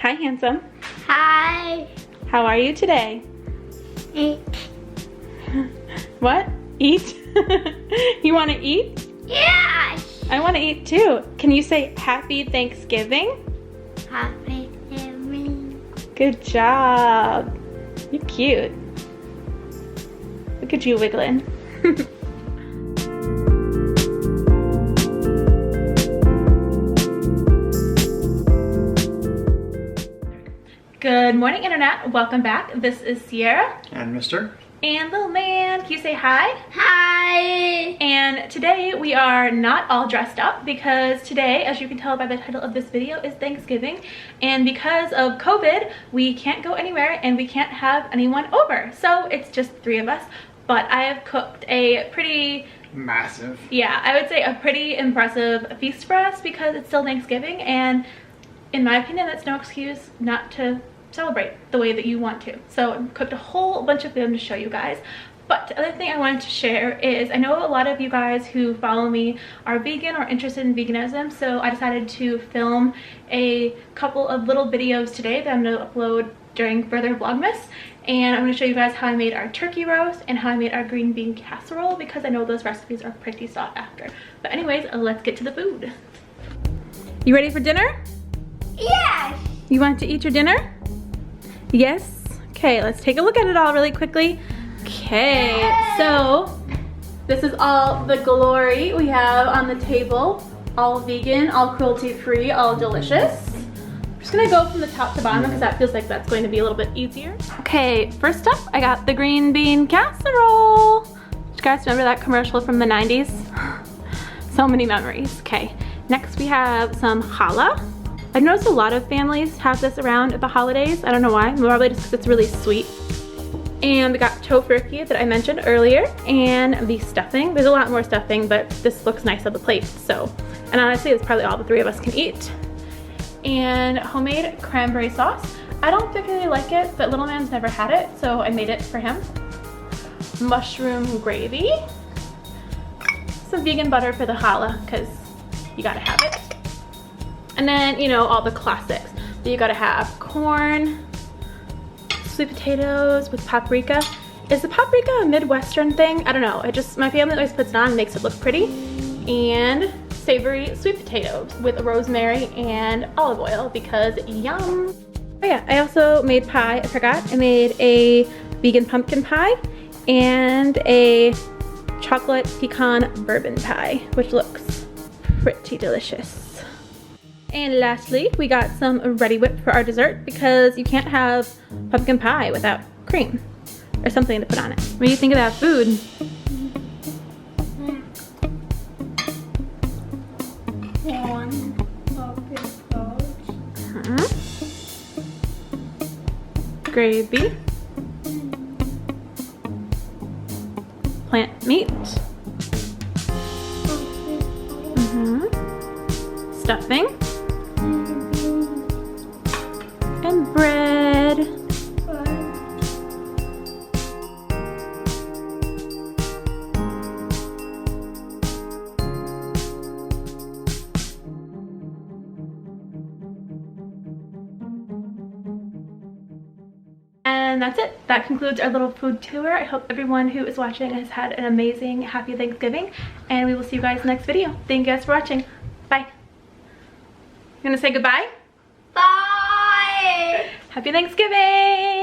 Hi, handsome. Hi. How are you today? Eat. What? Eat? You want to eat? Yes. I want to eat too. Can you say Happy Thanksgiving? Happy Thanksgiving. Good job. You're cute. Look at you wiggling. Good morning, Internet. Welcome back. This is Sierra. And Mr. And little man. Can you say hi? Hi. And today we are not all dressed up because today, as you can tell by the title of this video, is Thanksgiving. And because of COVID, we can't go anywhere and we can't have anyone over. So it's just the 3 of us. But I have cooked a pretty... massive. Yeah, I would say a pretty impressive feast for us because it's still Thanksgiving. And in my opinion, that's no excuse not to celebrate the way that you want to. So I cooked a whole bunch of food to show you guys. But the other thing I wanted to share is I know a lot of you guys who follow me are vegan or interested in veganism, so I decided to film a couple of little videos today that I'm going to upload during further Vlogmas. And I'm going to show you guys how I made our turkey roast and how I made our green bean casserole because I know those recipes are pretty sought after. But anyways, let's get to the food. You ready for dinner? Yes. You want to eat your dinner? Yes? Okay, let's take a look at it all really quickly. Okay, so this is all the glory we have on the table. All vegan, all cruelty-free, all delicious. I'm just gonna go from the top to bottom because that feels like that's going to be a little bit easier. Okay, first up, I got the green bean casserole. Do you guys remember that commercial from the 90s? So many memories. Okay, next we have some challah. I've noticed a lot of families have this around at the holidays. I don't know why, probably just because it's really sweet. And we got tofurkey that I mentioned earlier, and the stuffing. There's a lot more stuffing, but this looks nice on the plate, so. And honestly, it's probably all the 3 of us can eat. And homemade cranberry sauce. I don't particularly like it, but little man's never had it, so I made it for him. Mushroom gravy. Some vegan butter for the challah, because you gotta have it. And then, you know, all the classics. You gotta have corn, sweet potatoes with paprika. Is the paprika a Midwestern thing? I don't know. My family always puts it on and makes it look pretty. And savory sweet potatoes with rosemary and olive oil because yum. Oh yeah, I also made pie, I forgot. I made a vegan pumpkin pie and a chocolate pecan bourbon pie, which looks pretty delicious. And lastly, we got some Reddi-wip for our dessert because you can't have pumpkin pie without cream or something to put on it. What do you think of that food? Gravy. Plant meat. Stuffing. And bread. And that's it. That concludes our little food tour. I hope everyone who is watching has had an amazing, happy Thanksgiving. And we will see you guys in the next video. Thank you guys for watching. Bye. You gonna say goodbye? Bye. Happy Thanksgiving!